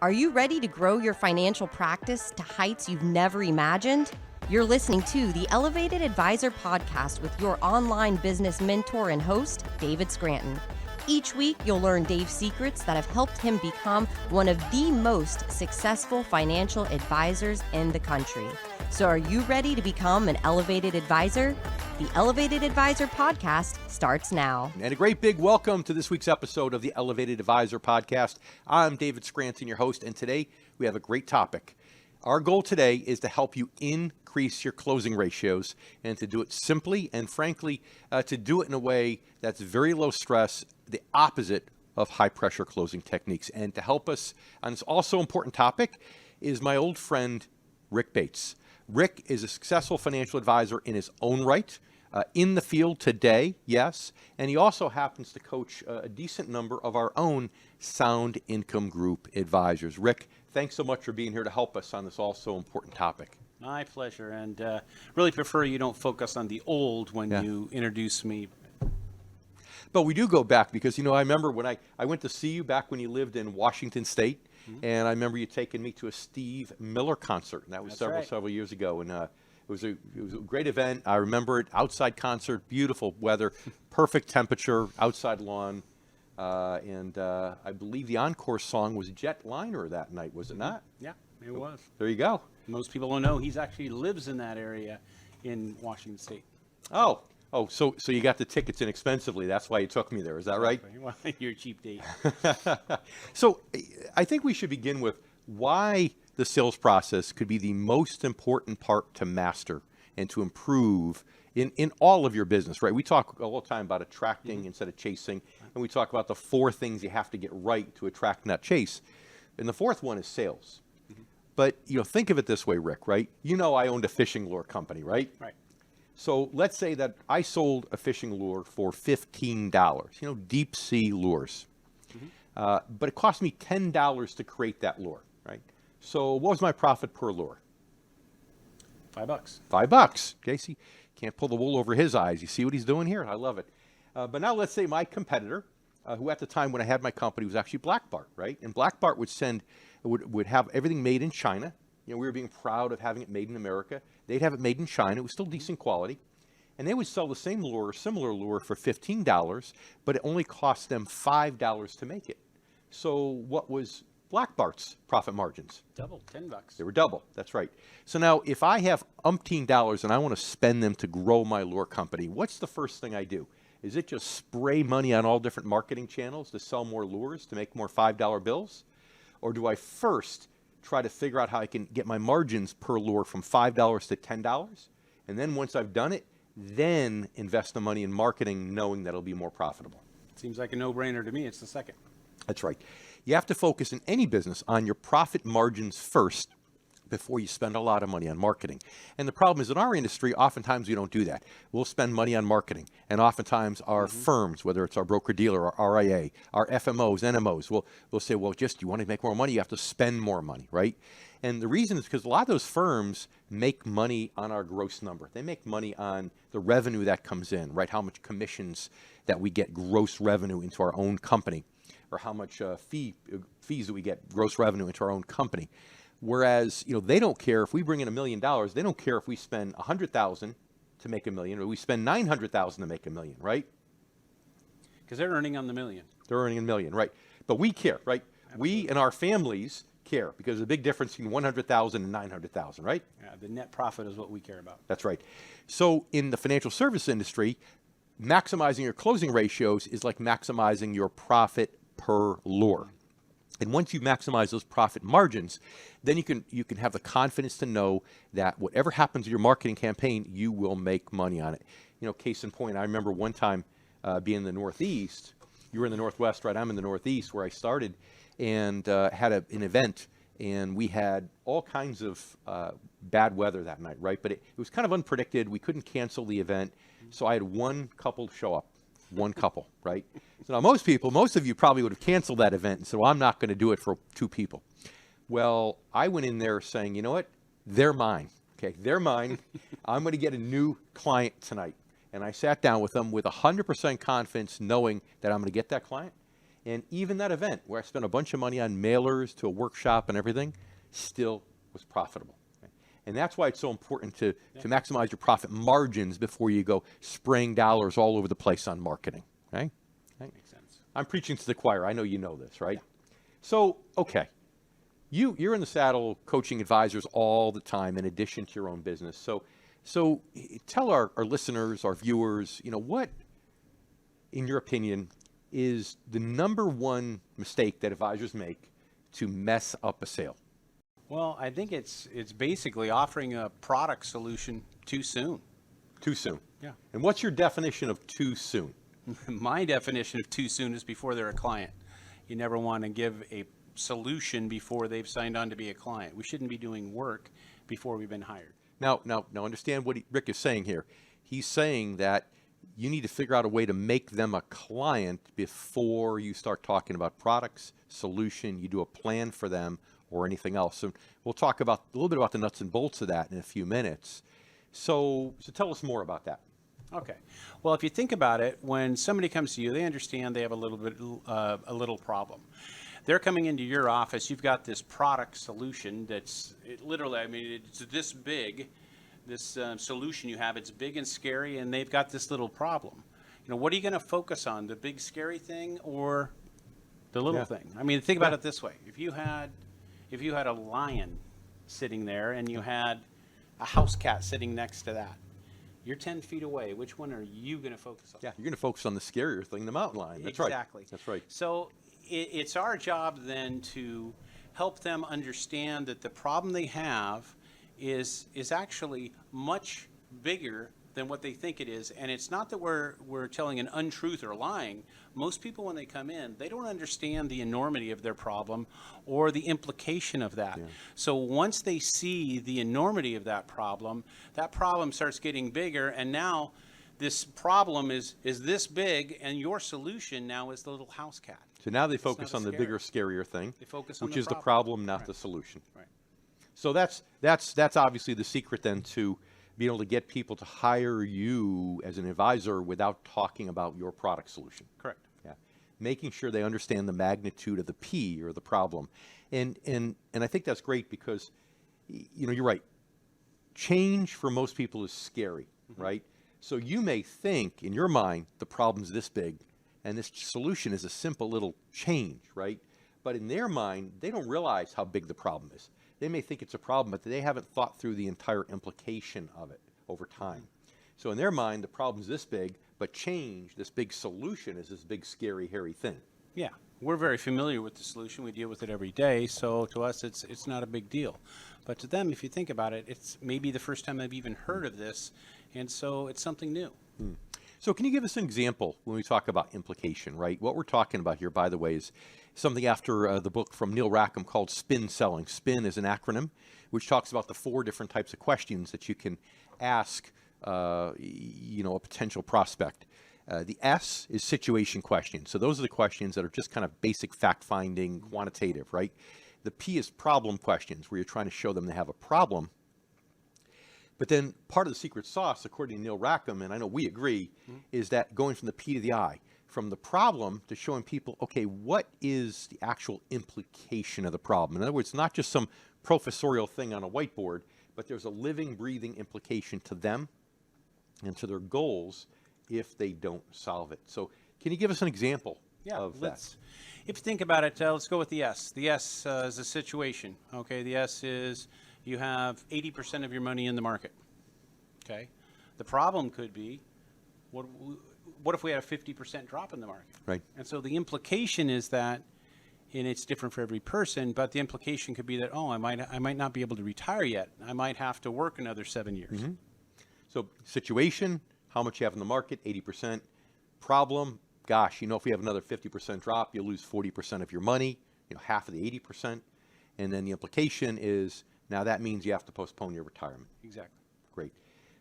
Are you ready to grow your financial practice to heights you've never imagined? You're listening to the Elevated Advisor Podcast with your online business mentor and host, David Scranton. Each week, you'll learn Dave's secrets that have helped him become one of the most successful financial advisors in the country. So are you ready to become an elevated advisor? The Elevated Advisor Podcast starts now. And a great big welcome to this week's episode of the Elevated Advisor Podcast. I'm David Scranton, your host, and today we have a great topic. Our goal today is to help you increase your closing ratios and to do it simply and frankly, to do it in a way that's very low stress, the opposite of high pressure closing techniques. And to help us on this also important topic is my old friend, Rick Bates. Rick is a successful financial advisor in his own right, in the field today, yes, and he also happens to coach a decent number of our own Sound Income Group advisors. Rick, thanks so much for being here to help us on this also important topic. My pleasure, and really prefer you don't focus on the old when you introduce me. But we do go back because, I remember when I went to see you back when you lived in Washington State, and I remember you taking me to a Steve Miller concert, and that was several years ago, and it was a great event. I remember it, outside concert, beautiful weather, perfect temperature, outside lawn, and I believe the encore song was Jetliner that night, was it not? Yeah, it was. There you go. Most people don't know he actually lives in that area in Washington State. Oh, so you got the tickets inexpensively. That's why you took me there. Is that right? Well, you're a cheap date. So I think we should begin with why the sales process could be the most important part to master and to improve in all of your business, right? We talk all the time about attracting instead of chasing, and we talk about the 4 things you have to get right to attract, not chase. And the 4th one is sales. But, think of it this way, Rick, right? I owned a fishing lure company, right? Right. So let's say that I sold a fishing lure for $15, deep sea lures. But it cost me $10 to create that lure, right? So what was my profit per lure? $5. $5. Okay, see, can't pull the wool over his eyes. You see what he's doing here? I love it. But now let's say my competitor, who at the time when I had my company was actually Black Bart, right? And Black Bart would have everything made in China. We were being proud of having it made in America. They'd have it made in China. It was still decent quality. And they would sell the same lure, similar lure, for $15, but it only cost them $5 to make it. So what was Black Bart's profit margins? Double, $10. They were double. That's right. So now if I have umpteen dollars and I want to spend them to grow my lure company, what's the first thing I do? Is it just spray money on all different marketing channels to sell more lures, to make more $5 bills? Or do I first try to figure out how I can get my margins per lure from $5 to $10? And then once I've done it, then invest the money in marketing knowing that it'll be more profitable. Seems like a no-brainer to me. It's the second. That's right. You have to focus in any business on your profit margins first before you spend a lot of money on marketing. And the problem is in our industry, oftentimes we don't do that. We'll spend money on marketing. And oftentimes our firms, whether it's our broker-dealer or RIA, our FMOs, NMOs, we'll say, well, just you want to make more money, you have to spend more money, right? And the reason is because a lot of those firms make money on our gross number. They make money on the revenue that comes in, right? How much commissions that we get gross revenue into our own company, or how much fees that we get gross revenue into our own company. Whereas, they don't care if we bring in $1 million. They don't care if we spend $100,000 to make $1 million, or we spend $900,000 to make $1 million, right? Because they're earning on the million. They're earning $1 million, right? But we care, right? Absolutely. We and our families care because there's a big difference between $100,000 and $900,000, right? Yeah, the net profit is what we care about. That's right. So in the financial service industry, maximizing your closing ratios is like maximizing your profit per lure. And once you maximize those profit margins, then you can have the confidence to know that whatever happens in your marketing campaign, you will make money on it. Case in point, I remember one time being in the Northeast. You were in the Northwest, right? I'm in the Northeast where I started, and had an event, and we had all kinds of bad weather that night, right? But it was kind of unpredicted. We couldn't cancel the event, so I had one couple show up. One couple, right? So now most of you probably would have canceled that event and said, well, I'm not going to do it for 2 people. Well, I went in there saying, you know what? They're mine. Okay, they're mine. I'm going to get a new client tonight. And I sat down with them with 100% confidence knowing that I'm going to get that client. And even that event where I spent a bunch of money on mailers to a workshop and everything still was profitable. Okay? And that's why it's so important to maximize your profit margins before you go spraying dollars all over the place on marketing. Okay? Makes sense. I'm preaching to the choir. I know you know this, right? So, okay. You're in the saddle coaching advisors all the time in addition to your own business. So tell our listeners, our viewers, what, in your opinion, is the number one mistake that advisors make to mess up a sale? Well, I think it's basically offering a product solution too soon. Too soon. Yeah. And what's your definition of too soon? My definition of too soon is before they're a client. You never want to give a solution before they've signed on to be a client. We shouldn't be doing work before we've been hired. Now understand what Rick is saying here. He's saying that you need to figure out a way to make them a client before you start talking about products, solution, you do a plan for them or anything else. So we'll talk about a little bit about the nuts and bolts of that in a few minutes. So tell us more about that. Okay. Well, if you think about it, when somebody comes to you, they understand they have a little problem. They're coming into your office. You've got this product solution that's literally, it's this big. This solution you have, it's big and scary, and they've got this little problem. What are you going to focus on, the big scary thing or the little thing? Think about it this way: if you had a lion sitting there and you had a house cat sitting next to that, you're 10 feet away. Which one are you going to focus on? Yeah, you're going to focus on the scarier thing, the mountain lion. That's exactly. Right. That's right. So it's our job then to help them understand that the problem they have is actually much bigger than what they think it is. And it's not that we're telling an untruth or lying. Most people, when they come in, they don't understand the enormity of their problem or the implication of that. Yeah. So once they see the enormity of that problem starts getting bigger, and now this problem is this big, and your solution now is the little house cat. So now they focus on the bigger, scarier thing, they focus on which is the problem, not right. the solution. Right. So that's obviously the secret then to being able to get people to hire you as an advisor without talking about your product solution. Correct. Yeah. Making sure they understand the magnitude of the P or the problem. And I think that's great because you're right. Change for most people is scary, right? So you may think in your mind the problem's this big and this solution is a simple little change, right? But in their mind, they don't realize how big the problem is. They may think it's a problem, but they haven't thought through the entire implication of it over time. So in their mind, the problem's this big, but change, this big solution, is this big, scary, hairy thing. Yeah, we're very familiar with the solution. We deal with it every day, so to us, it's not a big deal. But to them, if you think about it, it's maybe the first time they've even heard of this, and so it's something new. So can you give us an example when we talk about implication, right? What we're talking about here, by the way, is something after the book from Neil Rackham called Spin Selling. Spin is an acronym which talks about the 4 different types of questions that you can ask a potential prospect. The S is situation questions. So those are the questions that are just kind of basic fact-finding, quantitative, right? The P is problem questions, where you're trying to show them they have a problem. But then part of the secret sauce, according to Neil Rackham, and I know we agree, is that going from the P to the I, from the problem to showing people, okay, what is the actual implication of the problem? In other words, not just some professorial thing on a whiteboard, but there's a living, breathing implication to them and to their goals if they don't solve it. So can you give us an example of that? If you think about it, let's go with the S. The S is a situation. Okay, the S is you have 80% of your money in the market. Okay, the problem could be what if we had a 50% drop in the market? Right. And so the implication is that, and it's different for every person, but the implication could be that, I might not be able to retire yet. I might have to work another 7 years. So situation, how much you have in the market, 80%. Problem, gosh, if we have another 50% drop, you lose 40% of your money, half of the 80%. And then the implication is, now that means you have to postpone your retirement. Exactly. Great.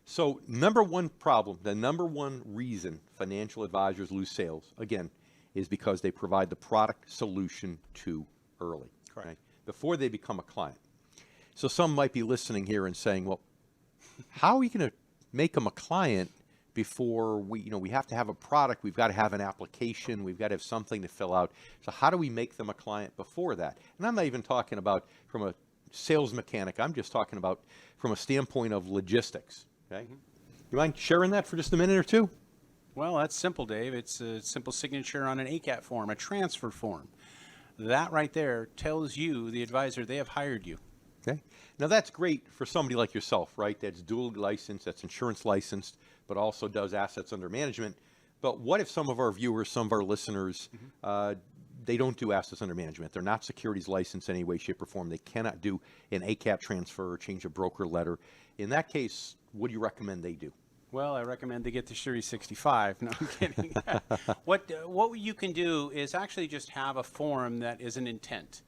So number one problem, the number one reason financial advisors lose sales, again, is because they provide the product solution too early. Correct. Right? Before they become a client. So some might be listening here and saying, well, how are you going to make them a client before we have to have a product, we've got to have an application, we've got to have something to fill out. So how do we make them a client before that? And I'm not even talking about from a sales mechanic, I'm just talking about from a standpoint of logistics, okay? You mind sharing that for just a minute or two? Well, that's simple, Dave. It's a simple signature on an ACAT form, a transfer form. That right there tells you, the advisor, they have hired you. Okay. Now that's great for somebody like yourself, right? That's dual licensed, that's insurance licensed, but also does assets under management. But what if some of our viewers, some of our listeners, they don't do assets under management? They're not securities licensed in any way, shape, or form. They cannot do an ACAT transfer or change a broker letter. In that case, what do you recommend they do? Well, I recommend they get the Series 65. No, I'm kidding. What you can do is actually just have a form that is an intent.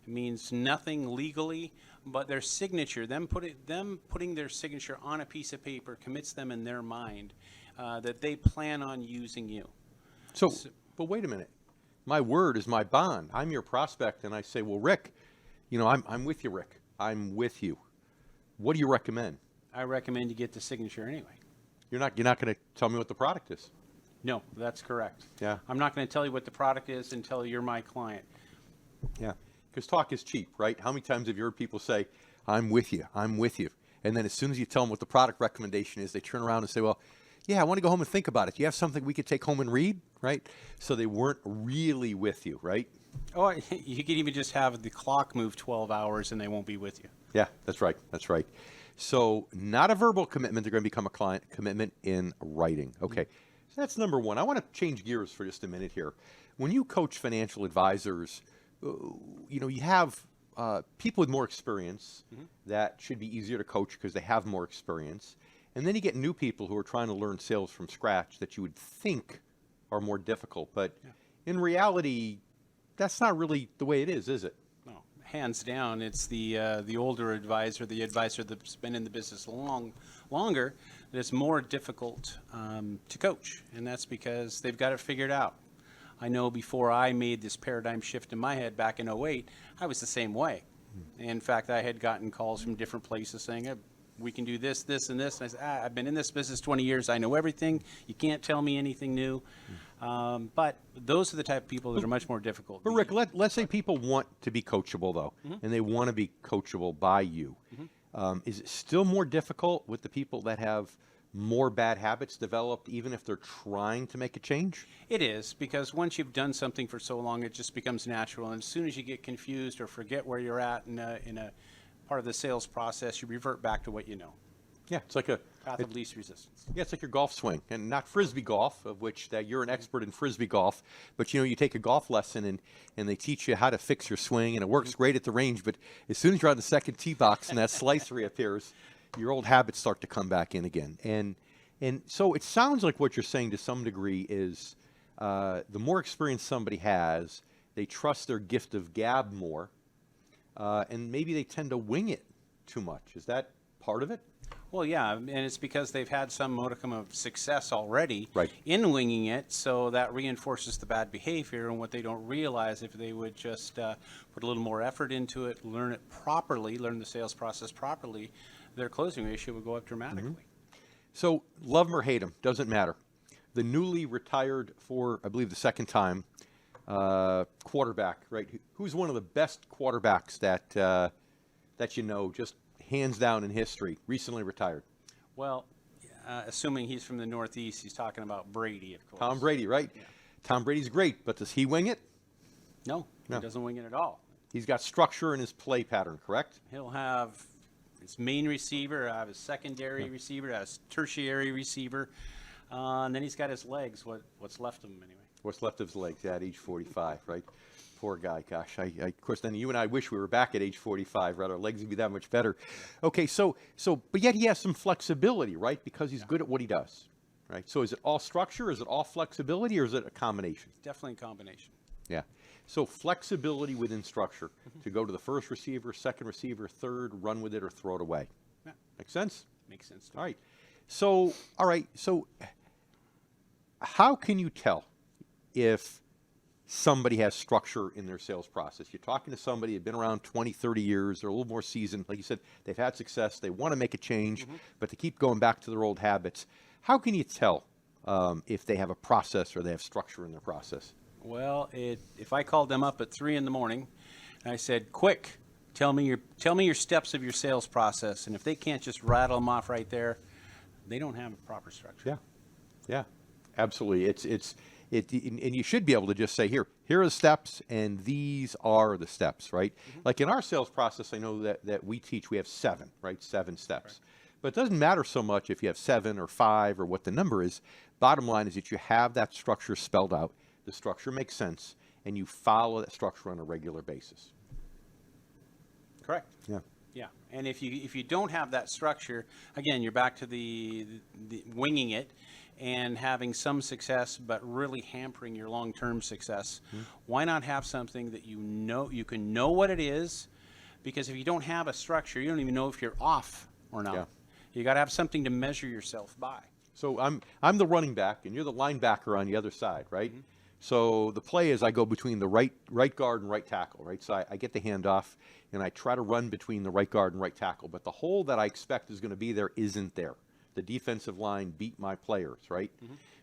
It means nothing legally, but their signature, them putting their signature on a piece of paper commits them in their mind that they plan on using you. So, but wait a minute. My word is my bond. I'm your prospect, and I say, well, Rick, I'm with you, Rick. I'm with you. What do you recommend? I recommend you get the signature anyway. You're not going to tell me what the product is. No, that's correct. Yeah. I'm not going to tell you what the product is until you're my client. Yeah. Because talk is cheap, right? How many times have you heard people say, I'm with you, I'm with you. And then as soon as you tell them what the product recommendation is, they turn around and say, well, yeah, I want to go home and think about it. Do you have something we could take home and read, right? So they weren't really with you, right? Oh, you could even just have the clock move 12 hours and they won't be with you. Yeah, that's right. That's right. So not a verbal commitment. They're going to become a client commitment in writing. Okay. So that's number one. I want to change gears for just a minute here. When you coach financial advisors, you have people with more experience that should be easier to coach because they have more experience. And then you get new people who are trying to learn sales from scratch that you would think are more difficult. But in reality, that's not really the way it is it? No, hands down, it's the older advisor, the advisor that's been in the business longer, that's more difficult to coach. And that's because they've got it figured out. I know before I made this paradigm shift in my head back in '08, I was the same way. In fact, I had gotten calls from different places saying, we can do this, this, and this. And I said, I've been in this business 20 years. I know everything. You can't tell me anything new. But those are the type of people that are much more difficult. But Rick, let's say people want to be coachable, though, and they want to be coachable by you. Is it still more difficult with the people that have more bad habits developed, even if they're trying to make a change? It is, because once you've done something for so long, it just becomes natural. And as soon as you get confused or forget where you're at in a part of the sales process, you revert back to what you know. Yeah, it's like a path of least resistance. Yeah, it's like your golf swing, and not frisbee golf, of which that you're an expert in frisbee golf. But you take a golf lesson and they teach you how to fix your swing, and it works great at the range. But as soon as you're on the second tee box and that slice reappears, your old habits start to come back in again. And so it sounds like what you're saying to some degree is the more experience somebody has, they trust their gift of gab more, and maybe they tend to wing it too much. Is that part of it? Well, yeah, and it's because they've had some modicum of success already Right. in winging it, so that reinforces the bad behavior. And what they don't realize, if they would just put a little more effort into it, learn it properly, learn the sales process properly, their closing ratio would go up dramatically. So love him or hate him, doesn't matter. The newly retired for, I believe, the second time quarterback, right? Who's one of the best quarterbacks that you know, just hands down in history, recently retired? Well, assuming he's from the Northeast, he's talking about Brady, of course. Tom Brady, right? Yeah. Tom Brady's great, but does he wing it? No, he doesn't wing it at all. He's got structure in his play pattern, correct? He'll have his main receiver, have his secondary receiver, his tertiary receiver, and then he's got his legs, what's left of him anyway. What's left of his legs at age 45, right? Poor guy. Gosh, of course, then you and I wish we were back at age 45, right? Our legs would be that much better. Okay, so, but yet he has some flexibility, right? Because he's good at what he does, right? So is it all structure? Is it all flexibility, or is it a combination? Definitely a combination. Yeah. So flexibility within structure to go to the first receiver, second receiver, third, run with it, or throw it away. Yeah. Make sense? Makes sense. All right. So, how can you tell if somebody has structure in their sales process? You're talking to somebody who's been around 20, 30 years, they're a little more seasoned. Like you said, they've had success, they want to make a change, but they keep going back to their old habits. How can you tell if they have a process or they have structure in their process? Well, if I called them up at 3 in the morning and I said, quick, tell me your steps of your sales process, and if they can't just rattle them off right there, they don't have a proper structure. Yeah, absolutely. And you should be able to just say, here are the steps, and these are the steps, right? Like in our sales process, I know that we teach, we have 7, right? 7 steps. But it doesn't matter so much if you have 7 or 5 or what the number is. Bottom line is that you have that structure spelled out, the structure makes sense, and you follow that structure on a regular basis. Correct. Yeah. Yeah, and if you don't have that structure, again, you're back to the winging it and having some success, but really hampering your long-term success. Why not have something that you can know what it is? Because if you don't have a structure, you don't even know if you're off or not. Yeah. You got to have something to measure yourself by. So I'm the running back, and you're the linebacker on the other side, right? So the play is I go between the right guard and right tackle, right? So I get the handoff, and I try to run between the right guard and right tackle. But the hole that I expect is going to be there isn't there. The defensive line beat my players, right?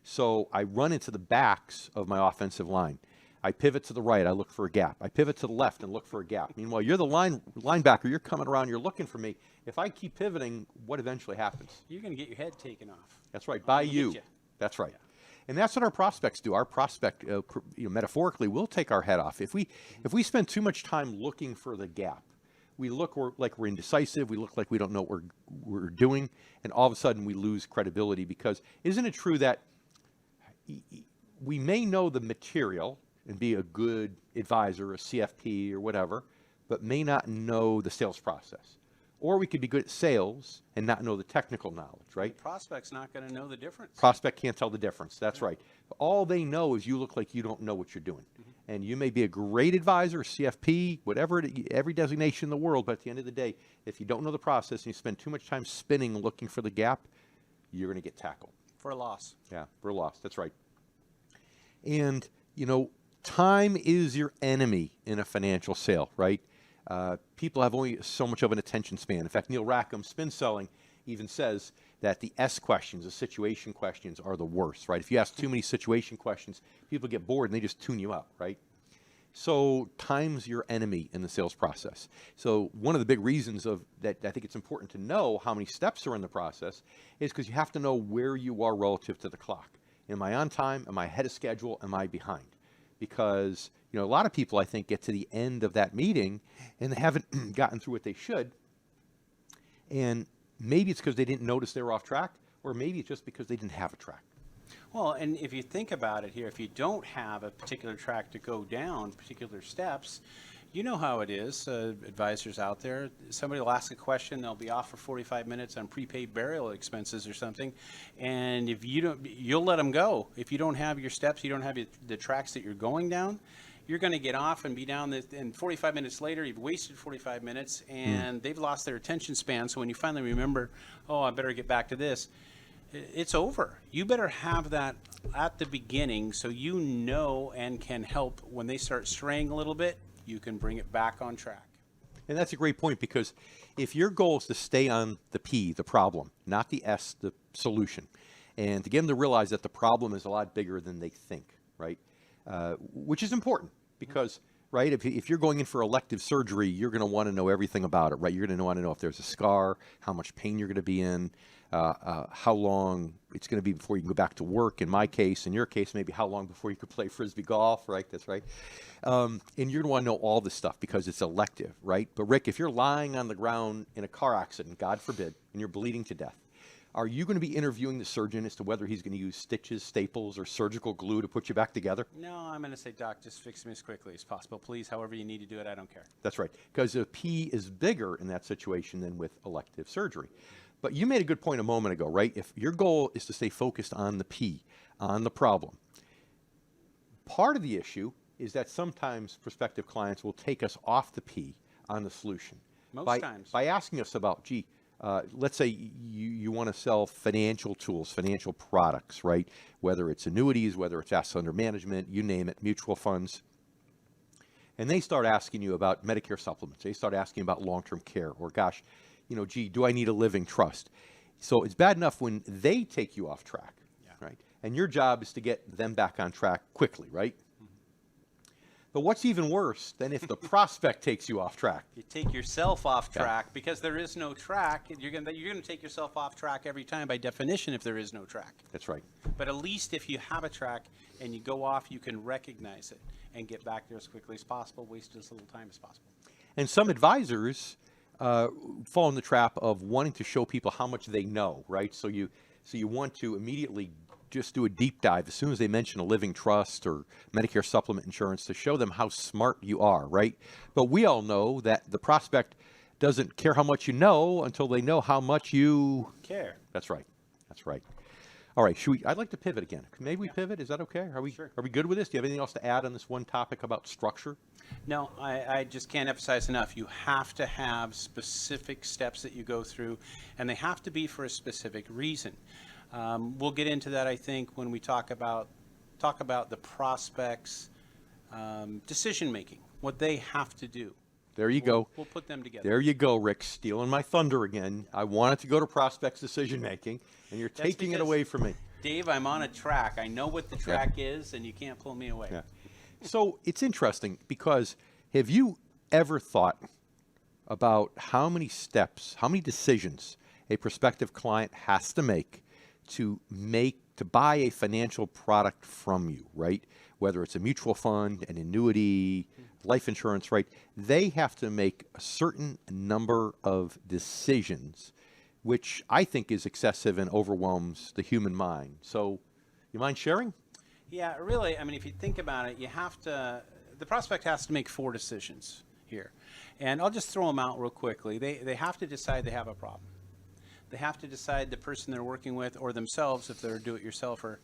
So I run into the backs of my offensive line. I pivot to the right, I look for a gap. I pivot to the left and look for a gap. Meanwhile, you're the linebacker, you're coming around, you're looking for me. If I keep pivoting, what eventually happens? You're going to get your head taken off. That's right, by you. You. That's right. And that's what our prospects do. Our prospect, metaphorically, will take our head off. If we spend too much time looking for the gap, we look like we're indecisive. We look like we don't know what we're doing, and all of a sudden we lose credibility. Because isn't it true that we may know the material and be a good advisor, a CFP or whatever, but may not know the sales process? Or we could be good at sales and not know the technical knowledge, right? The prospect's not going to know the difference. Prospect can't tell the difference. That's right. All they know is you look like you don't know what you're doing. And you may be a great advisor, CFP, whatever, every designation in the world, but at the end of the day, if you don't know the process and you spend too much time spinning looking for the gap, you're going to get tackled. For a loss. Yeah, for a loss. That's right. And, time is your enemy in a financial sale, right? People have only so much of an attention span. In fact, Neil Rackham, Spin Selling, even says that the S questions, the situation questions, are the worst, right? If you ask too many situation questions, people get bored and they just tune you out, right? So time's your enemy in the sales process. So one of the big reasons that I think it's important to know how many steps are in the process is because you have to know where you are relative to the clock. Am I on time? Am I ahead of schedule? Am I behind? Because a lot of people, I think, get to the end of that meeting and they haven't gotten through what they should. And maybe it's because they didn't notice they were off track, or maybe it's just because they didn't have a track. Well, and if you think about it here, if you don't have a particular track to go down, particular steps, you know how it is, advisors out there. Somebody will ask a question, they'll be off for 45 minutes on prepaid burial expenses or something, and if you don't, you'll let them go. If you don't have your steps, you don't have the tracks that you're going down, you're going to get off and be down, and 45 minutes later, you've wasted 45 minutes, and they've lost their attention span. So when you finally remember, oh, I better get back to this, it's over. You better have that at the beginning so you know and can help when they start straying a little bit, you can bring it back on track. And that's a great point, because if your goal is to stay on the P, the problem, not the S, the solution, and to get them to realize that the problem is a lot bigger than they think, right? Which is important because, right, if you're going in for elective surgery, you're going to want to know everything about it, right? You're going to want to know if there's a scar, how much pain you're going to be in, how long it's going to be before you can go back to work. In my case, in your case, maybe how long before you could play Frisbee golf, right? That's right. And you're going to want to know all this stuff because it's elective, right? But Rick, if you're lying on the ground in a car accident, God forbid, and you're bleeding to death, are you going to be interviewing the surgeon as to whether he's going to use stitches, staples, or surgical glue to put you back together? No, I'm going to say, Doc, just fix me as quickly as possible. Please, however you need to do it, I don't care. That's right, because the P is bigger in that situation than with elective surgery. But you made a good point a moment ago, right? If your goal is to stay focused on the P, on the problem, part of the issue is that sometimes prospective clients will take us off the P on the solution. Most times. By asking us about, let's say you want to sell financial tools, financial products, right? Whether it's annuities, whether it's assets under management, you name it, mutual funds. And they start asking you about Medicare supplements. They start asking about long-term care, or gosh, do I need a living trust? So it's bad enough when they take you off track, Yeah. right? And your job is to get them back on track quickly, right? But what's even worse than if the prospect takes you off track? You take yourself off Yeah. track because there is no track. You're gonna take yourself off track every time by definition if there is no track. That's right. But at least if you have a track and you go off, you can recognize it and get back there as quickly as possible, waste as little time as possible. And some advisors fall in the trap of wanting to show people how much they know, right? So you want to immediately just do a deep dive as soon as they mention a living trust or Medicare supplement insurance to show them how smart you are, right? But we all know that the prospect doesn't care how much you know until they know how much you Care. That's right. That's right. All right, I'd like to pivot again. Maybe we pivot. Is that okay? Are we Sure. Are we good with this? Do you have anything else to add on this one topic about structure? No, I just can't emphasize enough. You have to have specific steps that you go through, and they have to be for a specific reason. We'll get into that, I think, when we talk about the prospects' decision making, what they have to do. There you go. We'll put them together. There you go, Rick, stealing my thunder again. I wanted to go to prospects decision making, and you're taking it because- away from me. Dave, I'm on a track. I know what the track is, and you can't pull me away. Yeah. So it's interesting because have you ever thought about how many steps, how many decisions a prospective client has to make to buy a financial product from you, right? Whether it's a mutual fund, an annuity, life insurance, right? They have to make a certain number of decisions, which I think is excessive and overwhelms the human mind. So you mind sharing? Yeah, really, I mean, if you think about it, the prospect has to make 4 decisions here. And I'll just throw them out real quickly. They have to decide they have a problem. They have to decide the person they're working with or themselves, if they're a do-it-yourselfer,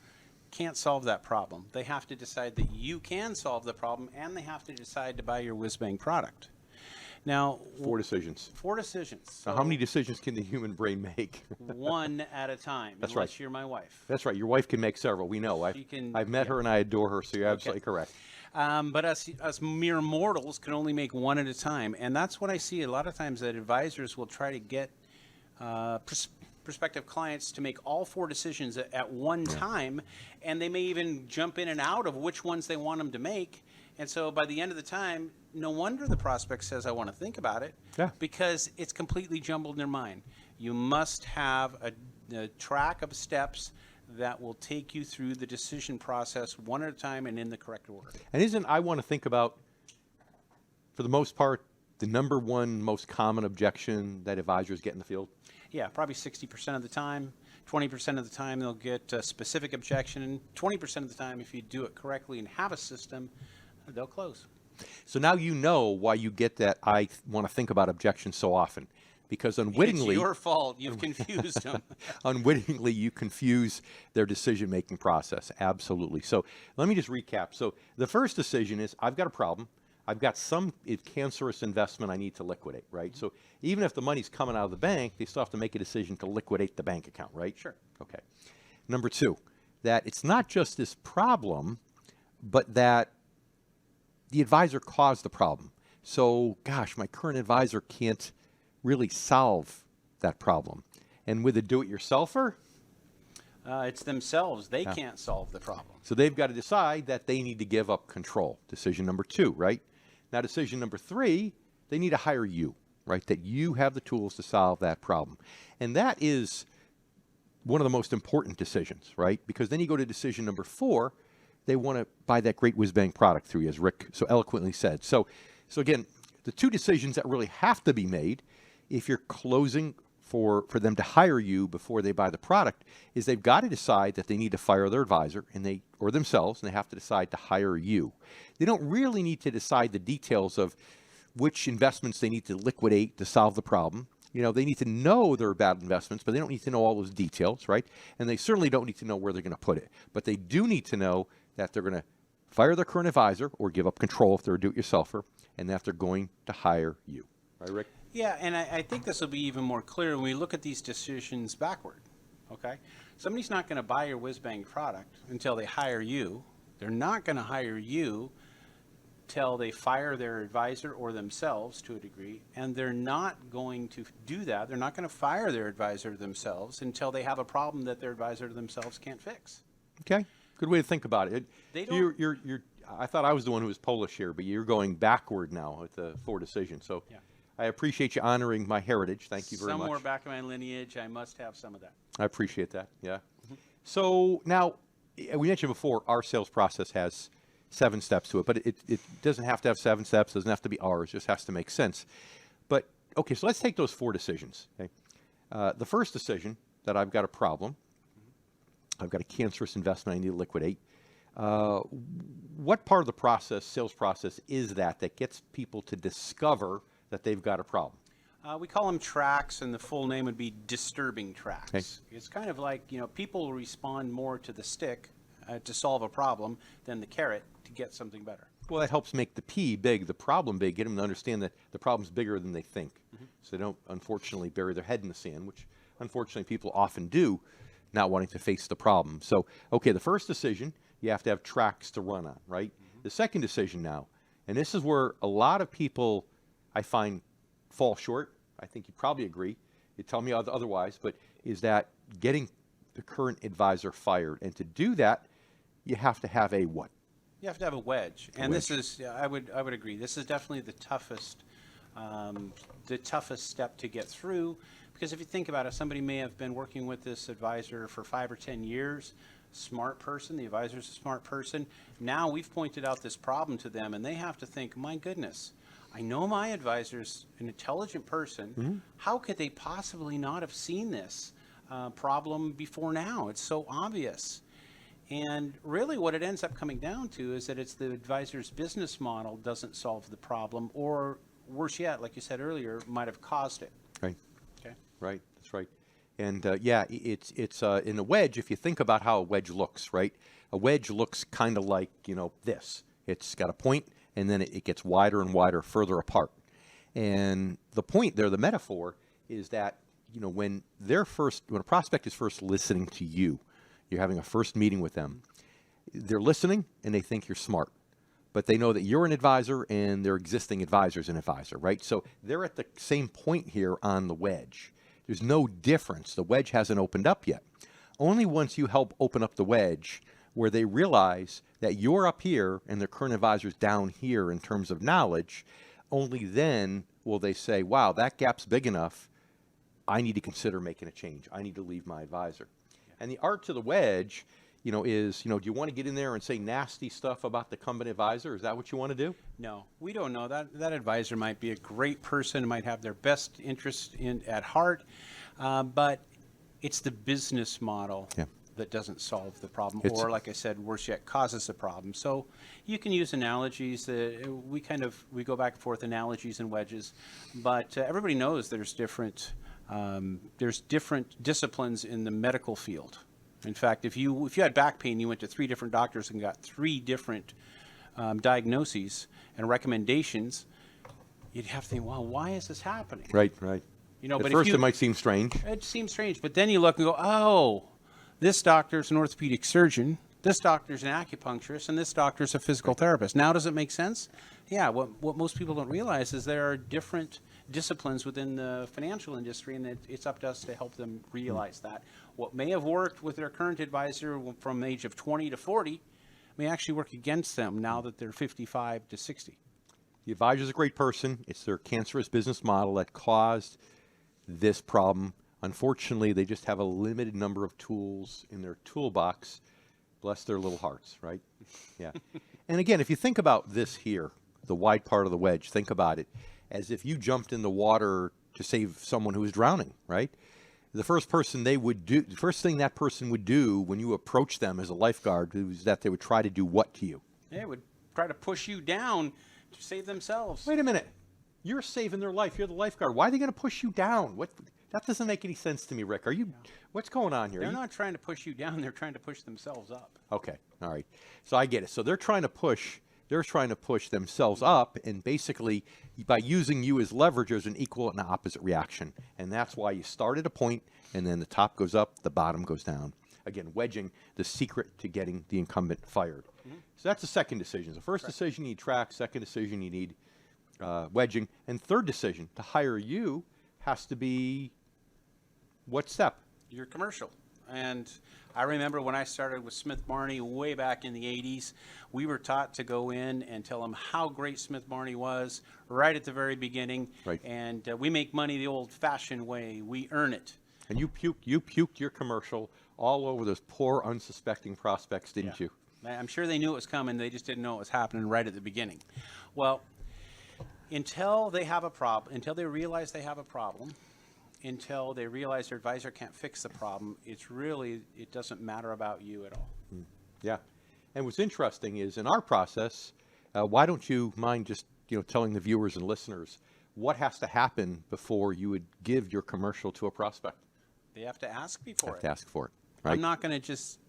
can't solve that problem. They have to decide that you can solve the problem, and they have to decide to buy your whiz-bang product. Now, 4 decisions. 4 decisions. Now, how many decisions can the human brain make? One at a time, That's unless right. you're my wife. That's right. Your wife can make several. We know. I've met her and I adore her, so you're absolutely correct. But us mere mortals can only make one at a time. And that's what I see a lot of times, that advisors will try to get prospective clients to make all 4 decisions at one time, and they may even jump in and out of which ones they want them to make. And so by the end of the time, no wonder the prospect says, I want to think about it, because it's completely jumbled in their mind. You must have a track of steps that will take you through the decision process one at a time and in the correct order. And I want to think about, for the most part, the number one most common objection that advisors get in the field? Yeah, probably 60% of the time. 20% of the time they'll get a specific objection, and 20% of the time, if you do it correctly and have a system, they'll close. So now you know why you get that I want to think about objections so often. Because unwittingly, It's your fault. You've confused them. unwittingly, you confuse their decision-making process. Absolutely. So let me just recap. So the first decision is, I've got a problem. I've got some cancerous investment I need to liquidate, right? So even if the money's coming out of the bank, they still have to make a decision to liquidate the bank account, right? Sure. Okay. Number 2, that it's not just this problem, but that the advisor caused the problem. So, gosh, my current advisor can't really solve that problem. And with a do-it-yourselfer, It's themselves. They can't solve the problem. so they've got to decide that they need to give up control. Decision number 2, right? Now, decision number 3, they need to hire you, right? That you have the tools to solve that problem. And that is one of the most important decisions, right? Because then you go to decision number 4, they want to buy that great whiz-bang product through you, as Rick so eloquently said. So again, the 2 decisions that really have to be made if you're closing for them to hire you before they buy the product is they've got to decide that they need to fire their advisor or themselves, and they have to decide to hire you. They don't really need to decide the details of which investments they need to liquidate to solve the problem. You know, they need to know they're bad investments, but they don't need to know all those details, right? And they certainly don't need to know where they're going to put it. But they do need to know that they're going to fire their current advisor or give up control if they're a do-it-yourselfer, and that they're going to hire you. Right, Rick? Yeah, and I think this will be even more clear when we look at these decisions backward, okay? Somebody's not going to buy your whiz-bang product until they hire you. They're not going to hire you till they fire their advisor or themselves to a degree, and they're not going to do that. They're not going to fire their advisor themselves until they have a problem that their advisor themselves can't fix. Okay, good way to think about it. They So you're, I thought I was the one who was Polish here, but you're going backward now with the 4 decisions. So Yeah. I appreciate you honoring my heritage. Thank you very much. Somewhere back in my lineage, I must have some of that. I appreciate that. Yeah. So now, we mentioned before, our sales process has 7 steps to it, but it doesn't have to have 7 steps. Doesn't have to be ours. It just has to make sense. But okay, so let's take those 4 decisions. Okay, the first decision that I've got a problem. I've got a cancerous investment I need to liquidate. What part of the process, sales process, is that gets people to discover that they've got a problem? We call them tracks, and the full name would be disturbing tracks. Okay. It's kind of like, people respond more to the stick to solve a problem than the carrot to get something better. Well, that helps make the P big, the problem big, get them to understand that the problem's bigger than they think. So they don't, unfortunately, bury their head in the sand, which, unfortunately, people often do, not wanting to face the problem. So, okay, the first decision, you have to have tracks to run on, right? The second decision now, and this is where a lot of people, I find, fall short. I think you probably agree. You tell me otherwise, but is that getting the current advisor fired. And to do that, you have to have a what? You have to have a wedge, and this is, I would agree. This is definitely the toughest step to get through, because if you think about it, somebody may have been working with this advisor for 5 or 10 years. Smart person, the advisor's a smart person. Now we've pointed out this problem to them, and they have to think, my goodness, I know my advisor's an intelligent person. How could they possibly not have seen this problem before now? It's so obvious. And really what it ends up coming down to is that it's the advisor's business model doesn't solve the problem, or worse yet, like you said earlier, might have caused it. Right. Okay. Right. That's right. And yeah, it's in a wedge. If you think about how a wedge looks, right? A wedge looks kind of like this. It's got a point, and then it gets wider and wider, further apart. And the point there, the metaphor, is that when a prospect is first listening to you, you're having a first meeting with them. They're listening, and they think you're smart, but they know that you're an advisor, and their existing advisor's an advisor, right? So they're at the same point here on the wedge. There's no difference. The wedge hasn't opened up yet. Only once you help open up the wedge, where they realize that you're up here and their current advisor's down here in terms of knowledge, only then will they say, wow, that gap's big enough. I need to consider making a change. I need to leave my advisor. And the art to the wedge, is, do you want to get in there and say nasty stuff about the incumbent advisor? Is that what you want to do? No, we don't know. That advisor might be a great person, might have their best interest at heart, but it's the business model that doesn't solve the problem, or like I said, worse yet, causes the problem. So you can use analogies. We go back and forth, analogies and wedges, but everybody knows there's different disciplines in the medical field. In fact, if you had back pain, you went to 3 different doctors and got 3 different diagnoses and recommendations, you'd have to think, well, why is this happening? Right, right. But at first it might seem strange. It seems strange, but then you look and go, oh, this doctor's an orthopedic surgeon, this doctor's an acupuncturist, and this doctor's a physical therapist. Now does it make sense? Yeah, what most people don't realize is there are different disciplines within the financial industry, and it's up to us to help them realize that. What may have worked with their current advisor from the age of 20 to 40 may actually work against them now that they're 55 to 60. The advisor's a great person. It's their cancerous business model that caused this problem. Unfortunately, they just have a limited number of tools in their toolbox. Bless their little hearts, right? Yeah. And again, if you think about this here, the wide part of the wedge, think about it as if you jumped in the water to save someone who was drowning, right? The first thing that person would do when you approach them as a lifeguard is that they would try to do what to you? They would try to push you down to save themselves. Wait a minute. You're saving their life. You're the lifeguard. Why are they going to push you down? That doesn't make any sense to me, Rick. What's going on here? They're not trying to push you down. They're trying to push themselves up. Okay. All right. So I get it. So they're trying to push themselves up, and basically by using you as leverage, there's an equal and opposite reaction. And that's why you start at a point, and then the top goes up, the bottom goes down. Again, wedging, the secret to getting the incumbent fired. So that's the second decision. The first decision, you need track. Second decision, you need wedging. And third decision, to hire you has to be what step? Your commercial. And I remember when I started with Smith Barney way back in the 80s, we were taught to go in and tell them how great Smith Barney was right at the very beginning. Right. And we make money the old-fashioned way. We earn it. And you puked your commercial all over those poor, unsuspecting prospects, didn't you? I'm sure they knew it was coming. They just didn't know it was happening right at the beginning. Well, until they have a problem, until they realize they have a problem, until they realize their advisor can't fix the problem, it doesn't matter about you at all. Yeah. And what's interesting is in our process, why don't you mind just telling the viewers and listeners what has to happen before you would give your commercial to a prospect? They have to ask me for it. Have to ask for it, right? I'm not going to just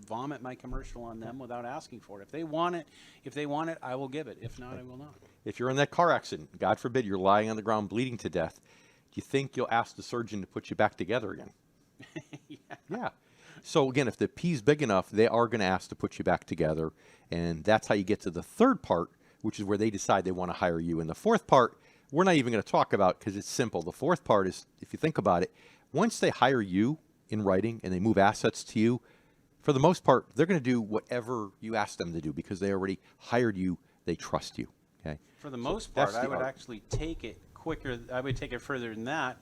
vomit my commercial on them without asking for it. If they want it, I will give it. If not, I will not. If you're in that car accident, God forbid, you're lying on the ground bleeding to death, do you think you'll ask the surgeon to put you back together again? Yeah. So again, if the P's big enough, they are going to ask to put you back together, and that's how you get to the third part, which is where they decide they want to hire you. And the fourth part, we're not even going to talk about because it's simple. The fourth part is, if you think about it, once they hire you in writing and they move assets to you, for the most part, they're going to do whatever you ask them to do because they already hired you. They trust you. Okay. For the most part, I would actually take it quicker. I would take it further than that.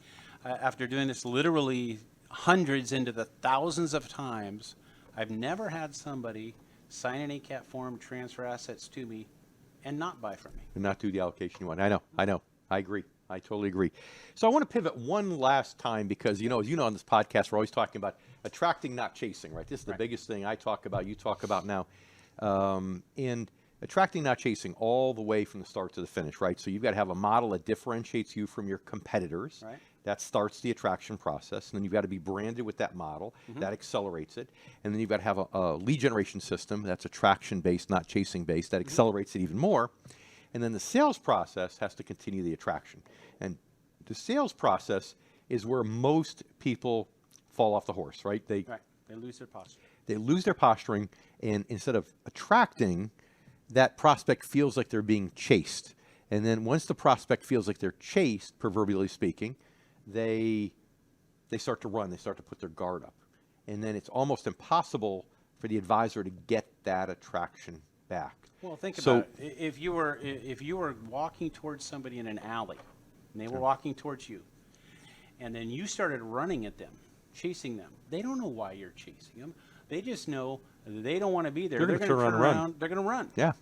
After doing this literally hundreds into the thousands of times, I've never had somebody sign an ACAT form, transfer assets to me, and not buy from me. And not do the allocation you want. I know. I agree. I totally agree. So I want to pivot one last time because, as you know, on this podcast, we're always talking about attracting, not chasing, right? This is the biggest thing I talk about, you talk about now. And attracting, not chasing, all the way from the start to the finish, right? So you've got to have a model that differentiates you from your competitors. Right. That starts the attraction process. And then you've got to be branded with that model. That accelerates it. And then you've got to have a lead generation system that's attraction-based, not chasing-based. That accelerates it even more. And then the sales process has to continue the attraction. And the sales process is where most people fall off the horse, right? They lose their posture. They lose their posturing, and instead of attracting, that prospect feels like they're being chased. And then once the prospect feels like they're chased, proverbially speaking, they start to run. They start to put their guard up. And then it's almost impossible for the advisor to get that attraction back. Well, think about it. If you were walking towards somebody in an alley, and they were walking towards you, and then you started running at them, chasing them, they don't know why you're chasing them. They just know they don't want to be there. They're going to turn around and run. They're going to run. Yeah.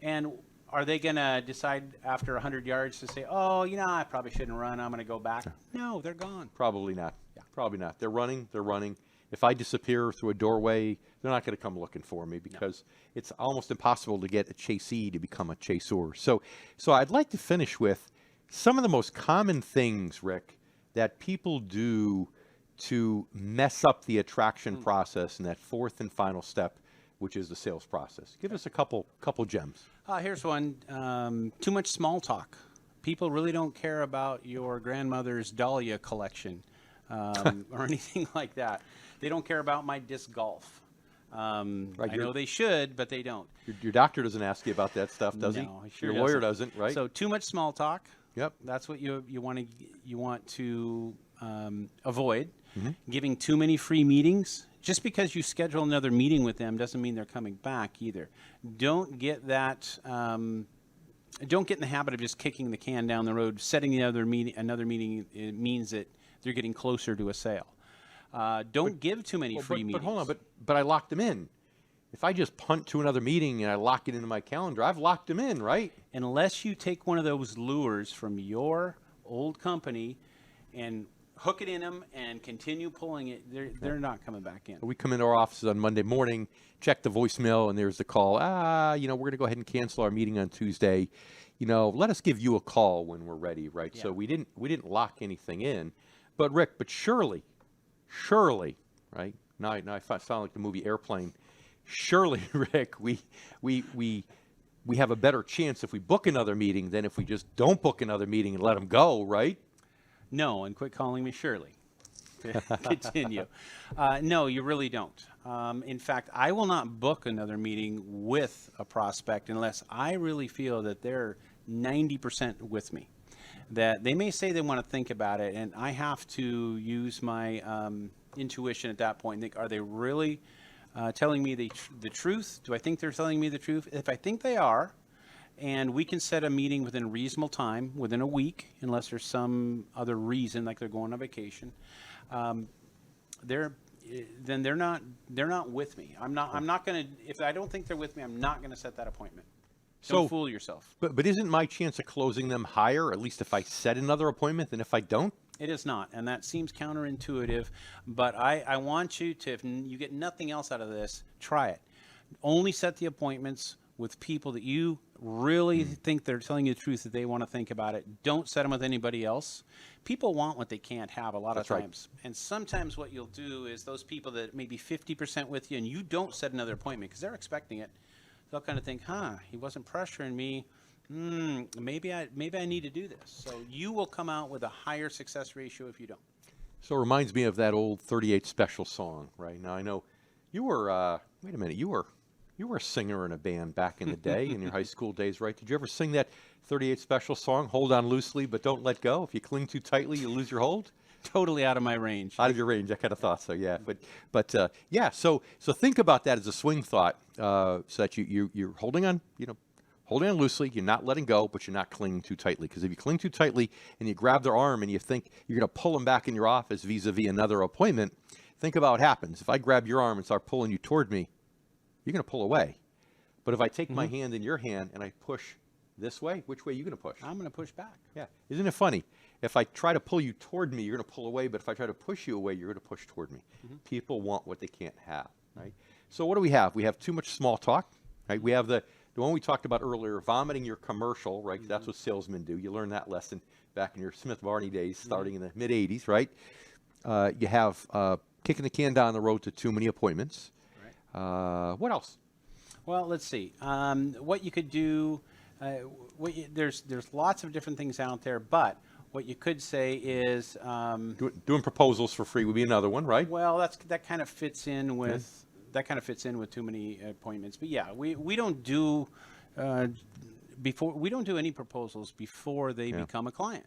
And are they going to decide after 100 yards to say, oh, I probably shouldn't run. I'm going to go back? No, they're gone. Probably not. Yeah. Probably not. They're running. If I disappear through a doorway, they're not going to come looking for me because it's almost impossible to get a chasee to become a chaser. So I'd like to finish with some of the most common things, Rick, that people do to mess up the attraction process in that fourth and final step, which is the sales process. Give us a couple gems. Here's one. Too much small talk. People really don't care about your grandmother's Dahlia collection or anything like that. They don't care about my disc golf. I know they should, but they don't. Your doctor doesn't ask you about that stuff, does he? No, he sure Your lawyer doesn't, right? So too much small talk. Yep. That's what you want to avoid. Giving too many free meetings. Just because you schedule another meeting with them doesn't mean they're coming back either. Don't get that. Don't get in the habit of just kicking the can down the road. Setting another meeting it means that they're getting closer to a sale. Don't give too many free meetings. But hold on, but I locked them in. If I just punt to another meeting and I lock it into my calendar, I've locked them in, right? Unless you take one of those lures from your old company and hook it in them and continue pulling it, they're not coming back in. We come into our offices on Monday morning, check the voicemail, and there's the call. We're going to go ahead and cancel our meeting on Tuesday. Let us give you a call when we're ready, right? Yeah. So we didn't lock anything in. But Rick, surely, right? Now I sound like the movie Airplane. Surely, Rick, we have a better chance if we book another meeting than if we just don't book another meeting and let them go, right? No, and quit calling me Shirley. Continue. No, you really don't. In fact, I will not book another meeting with a prospect unless I really feel that they're 90% with me. That they may say they want to think about it, and I have to use my intuition at that point and think, are they really telling me the truth? Do I think they're telling me the truth? If I think they are, and we can set a meeting within a reasonable time, within a week, unless there's some other reason, like they're going on vacation, they're not with me. I'm not going to, if I don't think they're with me, I'm not going to set that appointment. Don't fool yourself. But isn't my chance of closing them higher, at least if I set another appointment, than if I don't? It is not, and that seems counterintuitive, but I want you to, if you get nothing else out of this, try it. Only set the appointments with people that you really think they're telling you the truth, that they want to think about it. Don't set them with anybody else. People want what they can't have a lot of times. Right. And sometimes what you'll do is those people that may be 50% with you and you don't set another appointment because they're expecting it, they'll kind of think, he wasn't pressuring me. Maybe I need to do this. So you will come out with a higher success ratio if you don't. So it reminds me of that old 38 Special song, right? Now I know you were, wait a minute, you were a singer in a band back in the day, in your high school days, right? Did you ever sing that 38 Special song, Hold On Loosely But Don't Let Go? If you cling too tightly, you lose your hold? Totally out of my range. Out of your range, I kind of thought so, yeah. But yeah, so think about that as a swing thought, so that you're holding on, holding on loosely, you're not letting go, but you're not clinging too tightly. Because if you cling too tightly and you grab their arm and you think you're going to pull them back in your office vis-a-vis another appointment, think about what happens. If I grab your arm and start pulling you toward me, you're going to pull away. But if I take my hand in your hand and I push this way, which way are you going to push? I'm going to push back. Yeah. Isn't it funny? If I try to pull you toward me, you're going to pull away. But if I try to push you away, you're going to push toward me. People want what they can't have, right? So what do we have? We have too much small talk, right? We have the one we talked about earlier, vomiting your commercial, right? That's what salesmen do. You learned that lesson back in your Smith-Barney days, starting in the mid-'80s, right? You have kicking the can down the road to too many appointments. What else? Well, let's see. What you could do, there's lots of different things out there, but what you could say is doing proposals for free would be another one, right? Well, that kind of fits in with too many appointments. But yeah, we don't do any proposals before they become a client.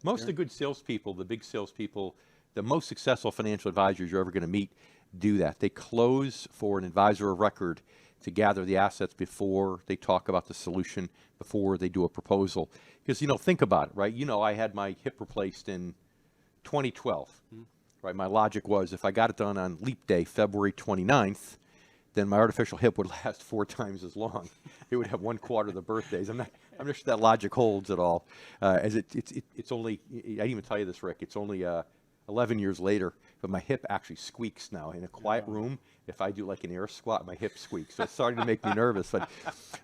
Most of the good salespeople, the big salespeople, the most successful financial advisors you're ever going to meet, do that. They close for an advisor of record to gather the assets before they talk about the solution, before they do a proposal. Because, think about it, right? I had my hip replaced in 2012, right? My logic was if I got it done on Leap Day, February 29th, then my artificial hip would last 4 times as long. It would have 1/4 the birthdays. I'm not sure that logic holds at all. As it's only, I didn't even tell you this, Rick, it's only 11 years later, but my hip actually squeaks now. In a quiet room, if I do like an air squat, my hip squeaks. So it's starting to make me nervous.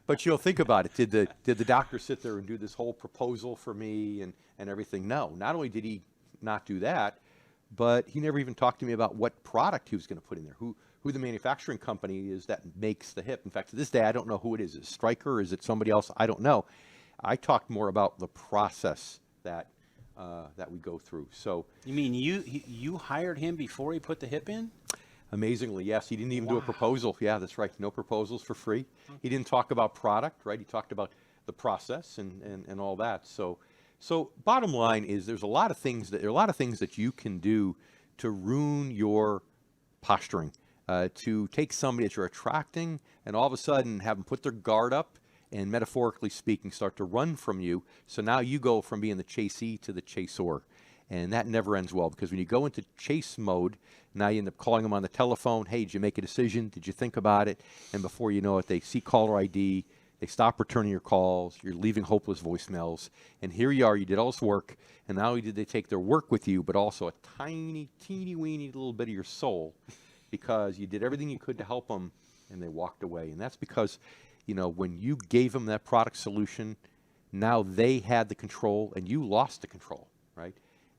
But think about it. Did the doctor sit there and do this whole proposal for me and everything? No. Not only did he not do that, but he never even talked to me about what product he was going to put in there, who the manufacturing company is that makes the hip. In fact, to this day, I don't know who it is. Is it Stryker? Is it somebody else? I don't know. I talked more about the process that we go through. So you mean you hired him before he put the hip in? Amazingly, yes. He didn't even do a proposal. Yeah, that's right. No proposals for free. He didn't talk about product, right? He talked about the process and all that. So bottom line is there are a lot of things that you can do to ruin your posturing, to take somebody that you're attracting and all of a sudden have them put their guard up and, metaphorically speaking, start to run from you. So now you go from being the chasee to the chaser. And that never ends well, because when you go into chase mode, now you end up calling them on the telephone. Hey, did you make a decision? Did you think about it? And before you know it, they see caller ID. They stop returning your calls. You're leaving hopeless voicemails. And here you are. You did all this work. And not only did they take their work with you, but also a tiny, teeny-weeny little bit of your soul, because you did everything you could to help them, and they walked away. And that's because, when you gave them that product solution, now they had the control, and you lost the control, right?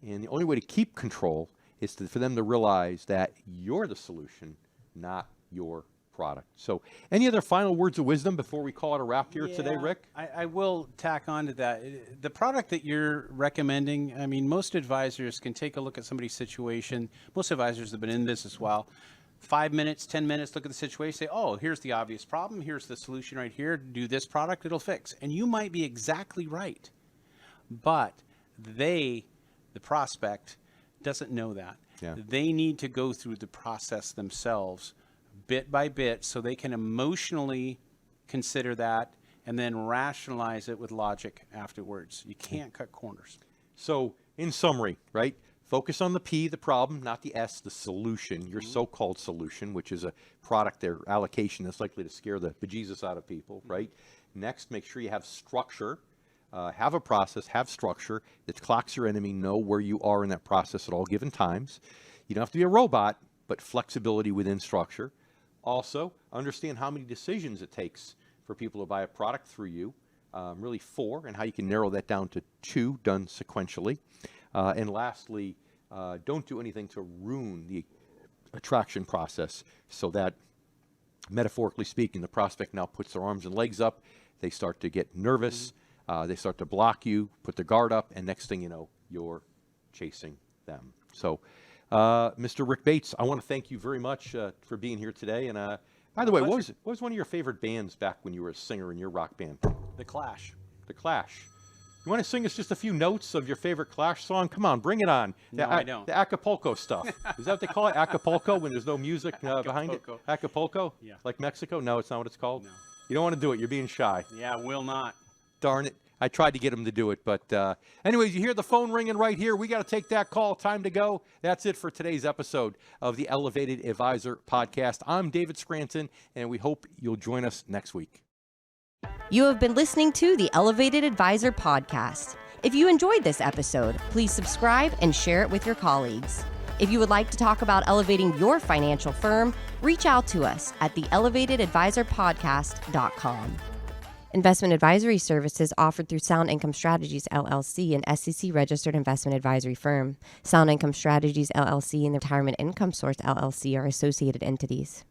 And the only way to keep control is for them to realize that you're the solution, not your product. So any other final words of wisdom before we call it a wrap here today, Rick? I will tack on to that. The product that you're recommending, I mean, most advisors can take a look at somebody's situation. Most advisors have been in this as well. 5 minutes, 10 minutes, look at the situation, say, oh, here's the obvious problem. Here's the solution right here. Do this product, it'll fix. And you might be exactly right. But the prospect, doesn't know that. Yeah. They need to go through the process themselves, bit by bit, so they can emotionally consider that and then rationalize it with logic afterwards. You can't cut corners. So, in summary, right? Focus on the P, the problem, not the S, the solution, your so-called solution, which is a product or allocation that's likely to scare the bejesus out of people, right? Next, make sure you have structure. Have a process, have structure that clocks your enemy, know where you are in that process at all given times. You don't have to be a robot, but flexibility within structure. Also, understand how many decisions it takes for people to buy a product through you, really 4, and how you can narrow that down to 2 done sequentially. And lastly, don't do anything to ruin the attraction process so that, metaphorically speaking, the prospect now puts their arms and legs up, they start to get nervous, they start to block you, put their guard up, and next thing you know, you're chasing them. So, Mr. Rick Bates, I want to thank you very much for being here today. And by the way, what was one of your favorite bands back when you were a singer in your rock band? The Clash. The Clash. You want to sing us just a few notes of your favorite Clash song? Come on, bring it on. No, I don't. The Acapulco stuff. Is that what they call it? Acapulco, when there's no music behind it? Acapulco? Yeah. Like Mexico? No, it's not what it's called? No. You don't want to do it. You're being shy. Yeah, will not. Darn it. I tried to get him to do it. But anyways, you hear the phone ringing right here. We got to take that call. Time to go. That's it for today's episode of the Elevated Advisor Podcast. I'm David Scranton, and we hope you'll join us next week. You have been listening to the Elevated Advisor Podcast. If you enjoyed this episode, please subscribe and share it with your colleagues. If you would like to talk about elevating your financial firm, reach out to us at theelevatedadvisorpodcast.com. Investment advisory services offered through Sound Income Strategies, LLC, an SEC-registered investment advisory firm. Sound Income Strategies, LLC, and the Retirement Income Source, LLC, are associated entities.